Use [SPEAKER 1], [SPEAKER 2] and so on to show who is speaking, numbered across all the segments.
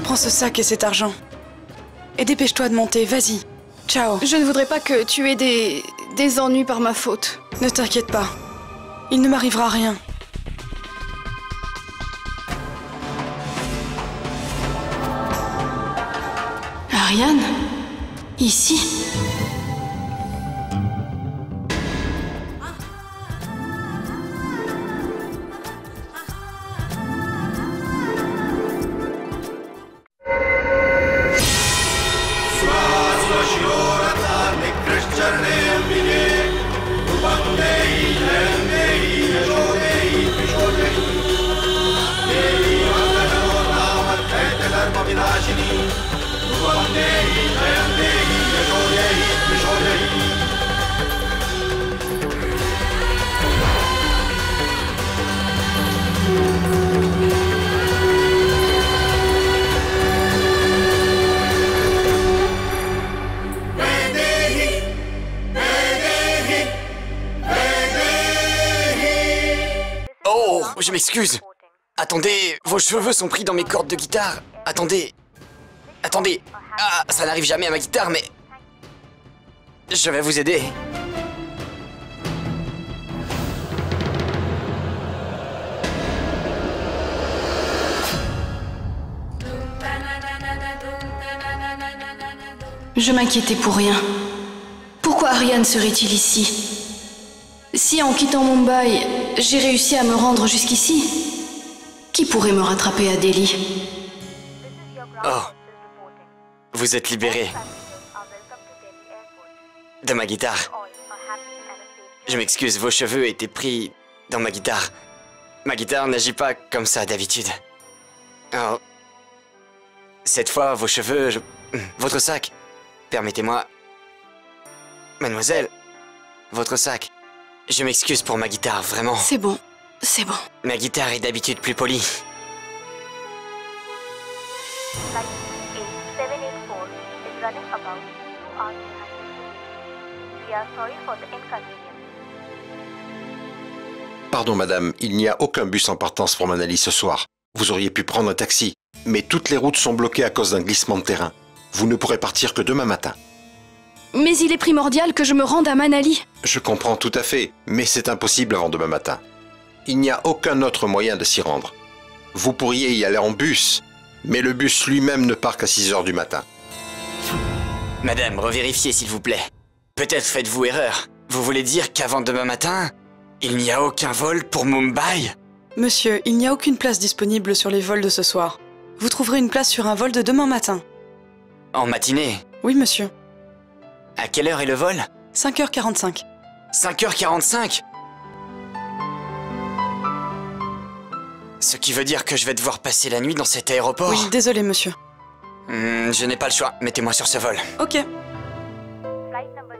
[SPEAKER 1] Prends ce sac et cet argent. Et dépêche-toi de monter, vas-y. Ciao.
[SPEAKER 2] Je ne voudrais pas que tu aies des ennuis par ma faute.
[SPEAKER 1] Ne t'inquiète pas. Il ne m'arrivera rien.
[SPEAKER 2] Ariane? Ici?
[SPEAKER 3] Oh, je m'excuse. Attendez, vos cheveux sont pris dans mes cordes de guitare. Attendez. Attendez. Ah, ça n'arrive jamais à ma guitare, mais... Je vais vous aider.
[SPEAKER 2] Je m'inquiétais pour rien. Pourquoi Ariane serait-il ici? Si en quittant Mumbai, j'ai réussi à me rendre jusqu'ici, qui pourrait me rattraper à Delhi?
[SPEAKER 3] Oh. Vous êtes libéré. De ma guitare. Je m'excuse, vos cheveux étaient pris dans ma guitare. Ma guitare n'agit pas comme ça d'habitude. Oh. Cette fois, vos cheveux... Votre sac. Permettez-moi... Mademoiselle, votre sac. Je m'excuse pour ma guitare, vraiment.
[SPEAKER 2] C'est bon, c'est bon.
[SPEAKER 3] Ma guitare est d'habitude plus polie.
[SPEAKER 4] Flight 8784 is running about 2 hours behind schedule. We are sorry for the inconvenience.
[SPEAKER 5] Pardon madame, il n'y a aucun bus en partance pour Manali ce soir. Vous auriez pu prendre un taxi, mais toutes les routes sont bloquées à cause d'un glissement de terrain. Vous ne pourrez partir que demain matin.
[SPEAKER 2] Mais il est primordial que je me rende à Manali.
[SPEAKER 5] Je comprends tout à fait, mais c'est impossible avant demain matin. Il n'y a aucun autre moyen de s'y rendre. Vous pourriez y aller en bus, mais le bus lui-même ne part qu'à 6 heures du matin.
[SPEAKER 3] Madame, revérifiez s'il vous plaît. Peut-être faites-vous erreur. Vous voulez dire qu'avant demain matin, il n'y a aucun vol pour Mumbai?
[SPEAKER 1] Monsieur, il n'y a aucune place disponible sur les vols de ce soir. Vous trouverez une place sur un vol de demain matin.
[SPEAKER 3] En matinée?
[SPEAKER 1] Oui, monsieur.
[SPEAKER 3] À quelle heure est le vol?
[SPEAKER 1] 5h45.
[SPEAKER 3] 5h45? Ce qui veut dire que je vais devoir passer la nuit dans cet aéroport?
[SPEAKER 1] Oui, désolé, monsieur.
[SPEAKER 3] Je n'ai pas le choix. Mettez-moi sur ce vol.
[SPEAKER 1] Ok.
[SPEAKER 4] Flight number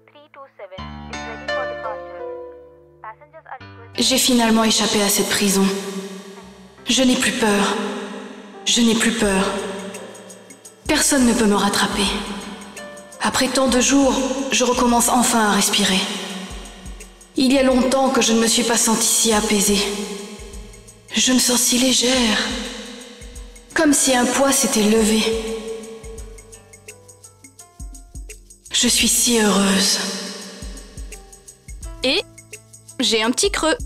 [SPEAKER 4] G327 is ready for departure. Passengers are requested.
[SPEAKER 2] J'ai finalement échappé à cette prison. Je n'ai plus peur. Je n'ai plus peur. Personne ne peut me rattraper. Après tant de jours, je recommence enfin à respirer. Il y a longtemps que je ne me suis pas sentie si apaisée. Je me sens si légère. Comme si un poids s'était levé. Je suis si heureuse. Et j'ai un petit creux.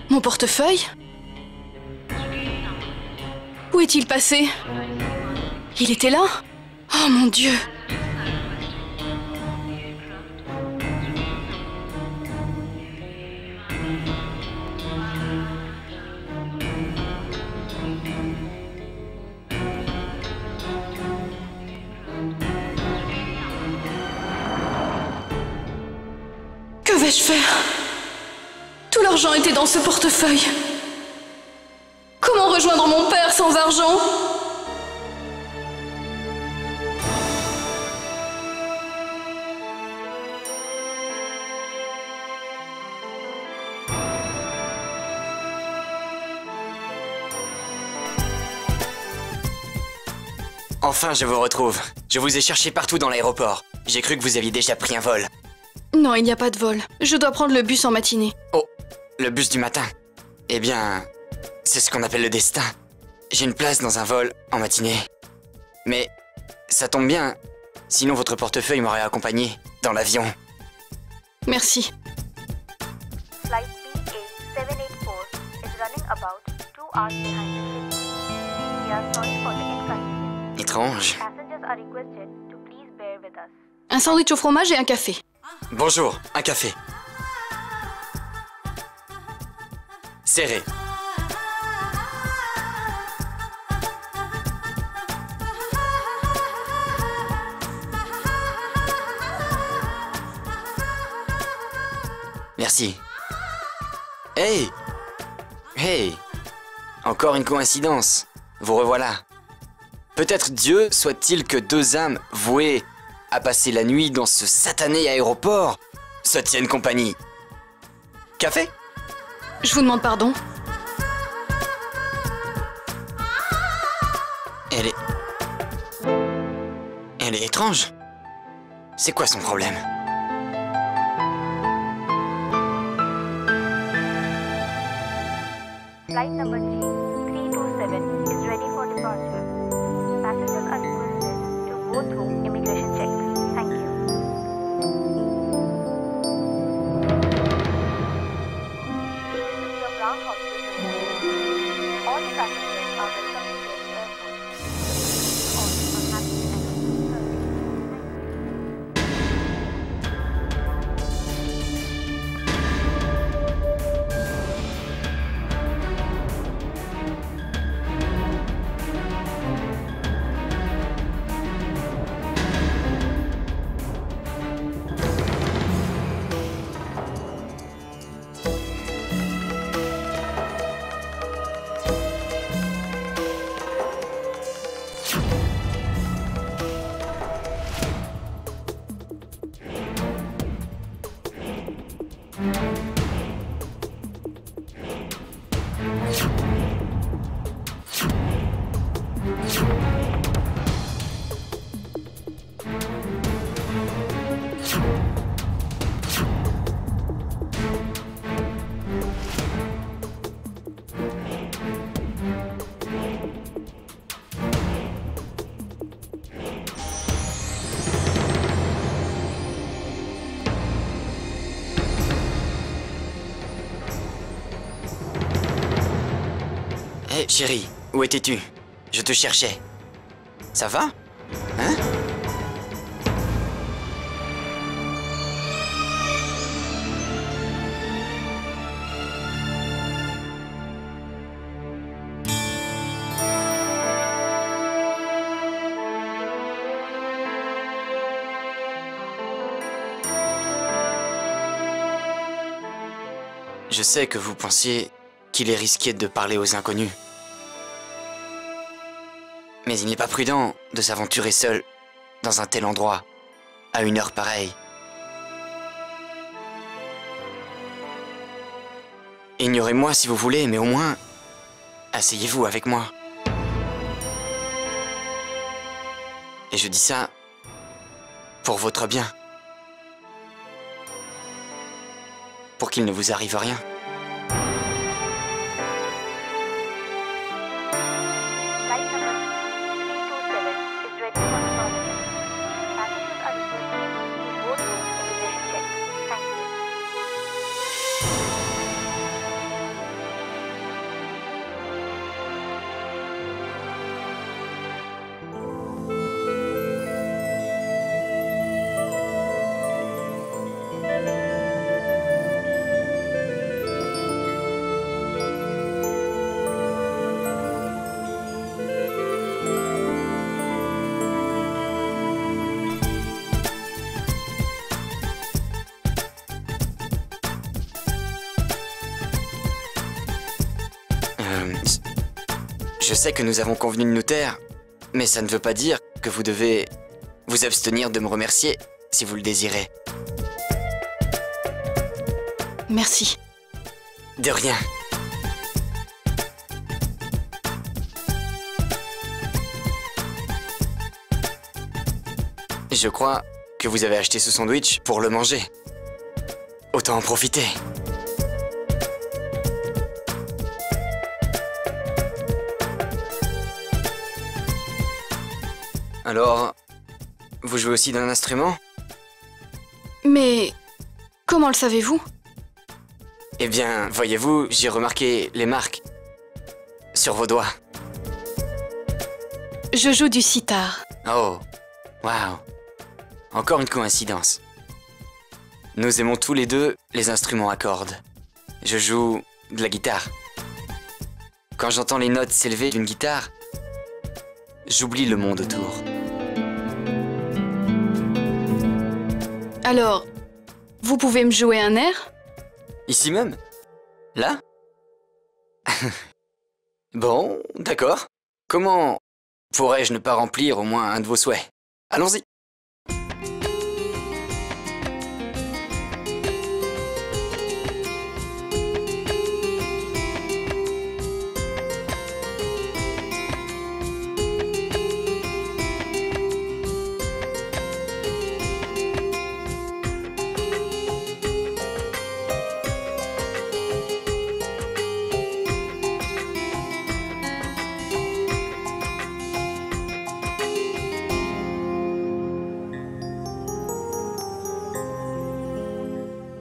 [SPEAKER 2] Mon portefeuille? Où est-il passé? Il était là? Oh mon Dieu! Que vais-je faire? Tout l'argent était dans ce portefeuille. Comment rejoindre mon père sans argent?
[SPEAKER 3] Enfin, je vous retrouve. Je vous ai cherché partout dans l'aéroport. J'ai cru que vous aviez déjà pris un vol.
[SPEAKER 2] Non, il n'y a pas de vol. Je dois prendre le bus en matinée.
[SPEAKER 3] Oh, le bus du matin. Eh bien, c'est ce qu'on appelle le destin. J'ai une place dans un vol en matinée. Mais ça tombe bien, sinon votre portefeuille m'aurait accompagné dans l'avion.
[SPEAKER 2] Merci.
[SPEAKER 4] Flight BA784 is running about 2 hours behind schedule. We are sorry for the inconvenience.
[SPEAKER 3] Étrange.
[SPEAKER 4] Passengers are requested to please bear with us.
[SPEAKER 2] Un sandwich au fromage et un café.
[SPEAKER 3] Bonjour, un café. Serré. Merci. Hey! Hey! Encore une coïncidence. Vous revoilà. Peut-être Dieu soit-il que deux âmes vouées à passer la nuit dans ce satané aéroport se tiennent compagnie. Café?
[SPEAKER 2] Je vous demande pardon.
[SPEAKER 3] Elle est étrange. C'est quoi son problème?
[SPEAKER 4] Flight number G327 is ready for departure. Passengers are requested to go through immigration checks. Thank you. This is your ground hospital report. All the passengers are welcome to Delhi Airport. All are happy and
[SPEAKER 3] Hé, chérie, où étais-tu? Je te cherchais. Ça va? Hein? Je sais que vous pensiez qu'il est risqué de parler aux inconnus. Mais il n'est pas prudent de s'aventurer seul dans un tel endroit, à une heure pareille. Ignorez-moi si vous voulez, mais au moins, asseyez-vous avec moi. Et je dis ça pour votre bien. Pour qu'il ne vous arrive rien.
[SPEAKER 4] Flight number 327 is ready for departure. Passengers are requested to go through immigration checks. Thank you.
[SPEAKER 3] Je sais que nous avons convenu de nous taire, mais ça ne veut pas dire que vous devez vous abstenir de me remercier si vous le désirez.
[SPEAKER 2] Merci.
[SPEAKER 3] De rien. Je crois que vous avez acheté ce sandwich pour le manger. Autant en profiter. Alors, vous jouez aussi d'un instrument?
[SPEAKER 2] Mais comment le savez-vous?
[SPEAKER 3] Eh bien, voyez-vous, j'ai remarqué les marques sur vos doigts.
[SPEAKER 2] Je joue du sitar.
[SPEAKER 3] Oh, waouh. Encore une coïncidence. Nous aimons tous les deux les instruments à cordes. Je joue de la guitare. Quand j'entends les notes s'élever d'une guitare, j'oublie le monde autour.
[SPEAKER 2] Alors, vous pouvez me jouer un air?
[SPEAKER 3] Ici même? Là? Bon, d'accord. Comment pourrais-je ne pas remplir au moins un de vos souhaits? Allons-y.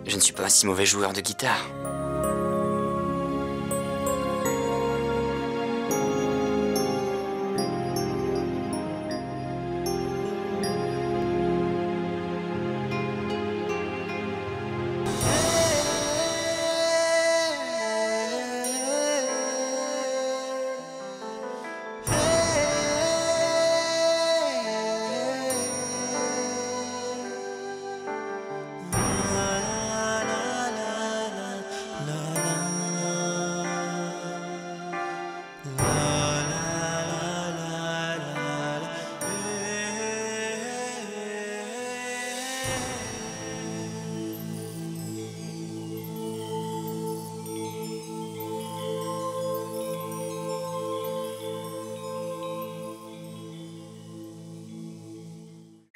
[SPEAKER 3] Je ne suis pas un si mauvais joueur de guitare.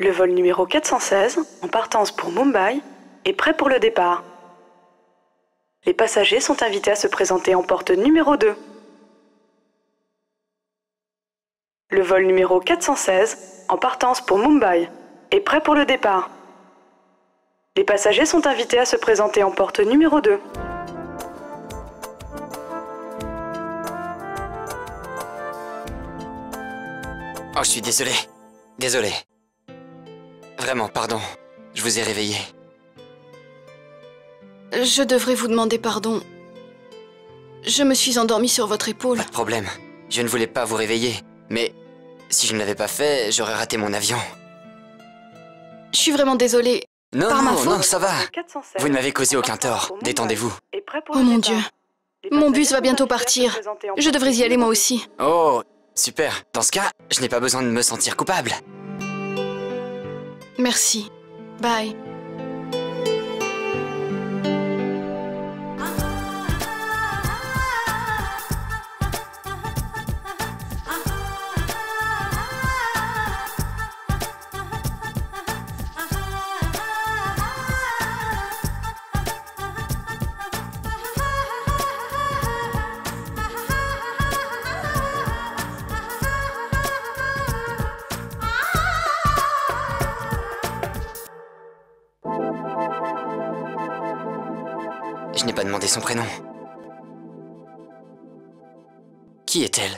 [SPEAKER 1] Le vol numéro 416, en partance pour Mumbai, est prêt pour le départ. Les passagers sont invités à se présenter en porte numéro 2. Le vol numéro 416, en partance pour Mumbai, est prêt pour le départ. Les passagers sont invités à se présenter en porte numéro 2.
[SPEAKER 3] Oh, je suis désolé. Désolé. Vraiment, pardon. Je vous ai réveillé.
[SPEAKER 2] Je devrais vous demander pardon. Je me suis endormie sur votre épaule.
[SPEAKER 3] Pas de problème. Je ne voulais pas vous réveiller. Mais si je ne l'avais pas fait, j'aurais raté mon avion.
[SPEAKER 2] Je suis vraiment désolée.
[SPEAKER 3] Non,
[SPEAKER 2] Par ma
[SPEAKER 3] non,
[SPEAKER 2] faute.
[SPEAKER 3] non, ça va. Vous ne m'avez causé aucun tort. Détendez-vous.
[SPEAKER 2] Oh mon Dieu. Mon bus va bientôt partir. Je devrais y aller moi aussi.
[SPEAKER 3] Oh, super. Dans ce cas, je n'ai pas besoin de me sentir coupable.
[SPEAKER 2] Merci. Bye.
[SPEAKER 3] Je n'ai pas demandé son prénom. Qui est-elle?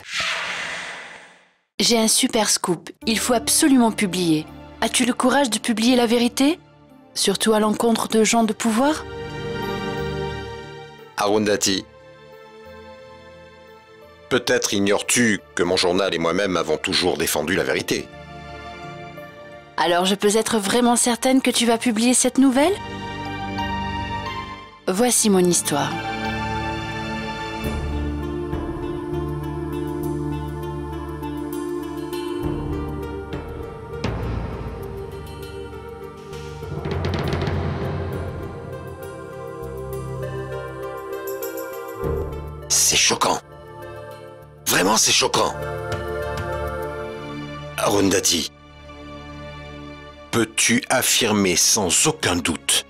[SPEAKER 6] J'ai un super scoop. Il faut absolument publier. As-tu le courage de publier la vérité? Surtout à l'encontre de gens de pouvoir?
[SPEAKER 5] Arundhati, peut-être ignores-tu que mon journal et moi-même avons toujours défendu la vérité.
[SPEAKER 6] Alors je peux être vraiment certaine que tu vas publier cette nouvelle? Voici mon histoire.
[SPEAKER 5] C'est choquant. Vraiment, c'est choquant. Arundhati, peux-tu affirmer sans aucun doute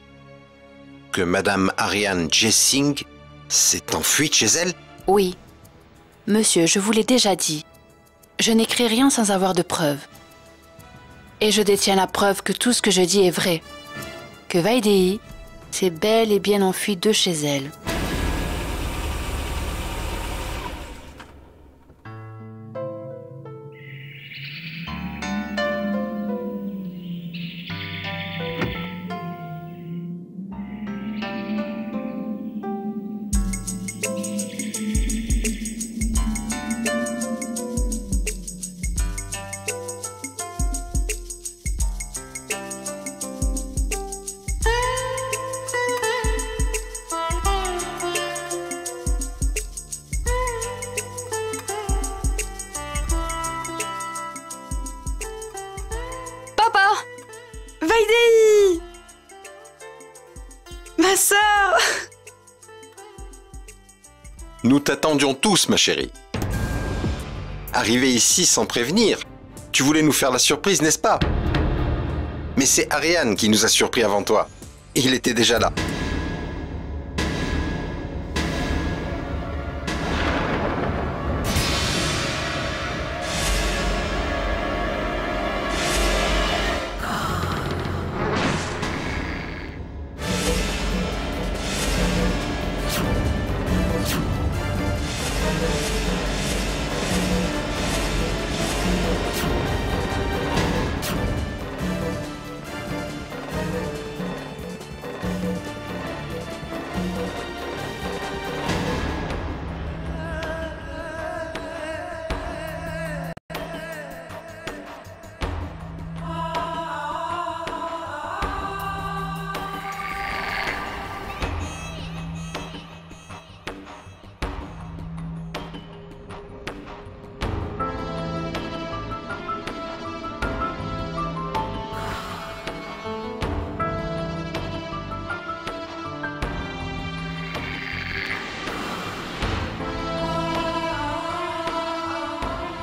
[SPEAKER 5] que Madame Ariane Jessing s'est enfuie de chez elle?
[SPEAKER 6] Oui. Monsieur, je vous l'ai déjà dit. Je n'écris rien sans avoir de preuves. Et je détiens la preuve que tout ce que je dis est vrai. Que Vaidéhi s'est bel et bien enfuie de chez elle.
[SPEAKER 1] Vaidéhi! Ma sœur!
[SPEAKER 5] Nous t'attendions tous, ma chérie. Arrivé ici sans prévenir, tu voulais nous faire la surprise, n'est-ce pas? Mais c'est Ariane qui nous a surpris avant toi. Il était déjà là.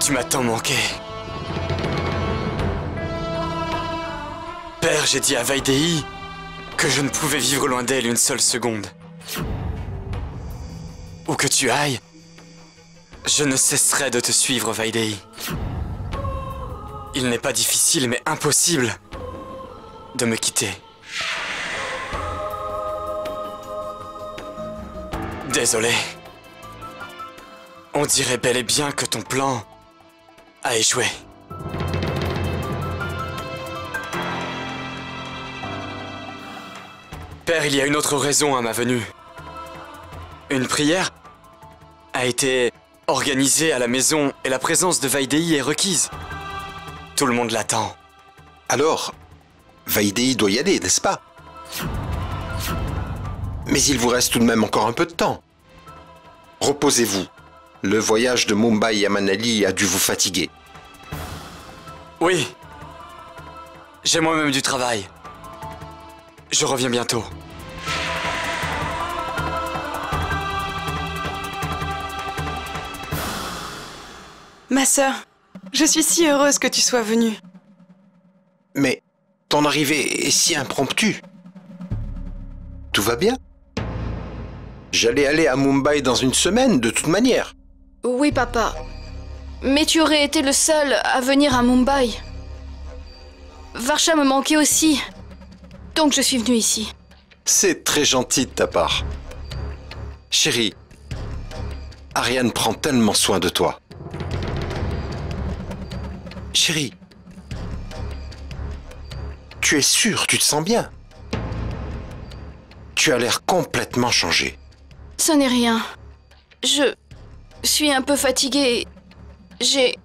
[SPEAKER 3] Tu m'as tant manqué. Père, j'ai dit à Vaidéhi que je ne pouvais vivre loin d'elle une seule seconde. Où que tu ailles, je ne cesserai de te suivre, Vaidéhi. Il n'est pas difficile, mais impossible de me quitter. Désolé. On dirait bel et bien que ton plan a échoué. Père, il y a une autre raison à ma venue. Une prière a été organisée à la maison et la présence de Vaidéhi est requise. Tout le monde l'attend.
[SPEAKER 5] Alors, Vaidéhi doit y aller, n'est-ce pas? Mais il vous reste tout de même encore un peu de temps. Reposez-vous. Le voyage de Mumbai à Manali a dû vous fatiguer.
[SPEAKER 3] Oui. J'ai moi-même du travail. Je reviens bientôt.
[SPEAKER 1] Ma sœur, je suis si heureuse que tu sois venue.
[SPEAKER 5] Mais ton arrivée est si impromptue. Tout va bien? J'allais aller à Mumbai dans une semaine, de toute manière.
[SPEAKER 2] Oui, papa. Mais tu aurais été le seul à venir à Mumbai. Varsha me manquait aussi. Donc je suis venue ici.
[SPEAKER 5] C'est très gentil de ta part. Chérie, Ariane prend tellement soin de toi. Chérie, tu es sûre, tu te sens bien? Tu as l'air complètement changée.
[SPEAKER 2] Ce n'est rien. Je suis un peu fatiguée. J'ai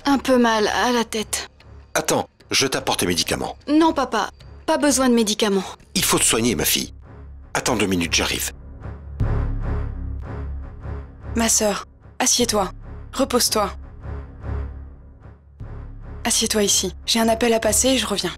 [SPEAKER 2] un peu mal à la tête.
[SPEAKER 5] Attends, je t'apporte tes médicaments.
[SPEAKER 2] Non, papa. Pas besoin de médicaments.
[SPEAKER 5] Il faut te soigner, ma fille. Attends 2 minutes, j'arrive.
[SPEAKER 1] Ma sœur, assieds-toi. Repose-toi. Assieds-toi ici. J'ai un appel à passer et je reviens.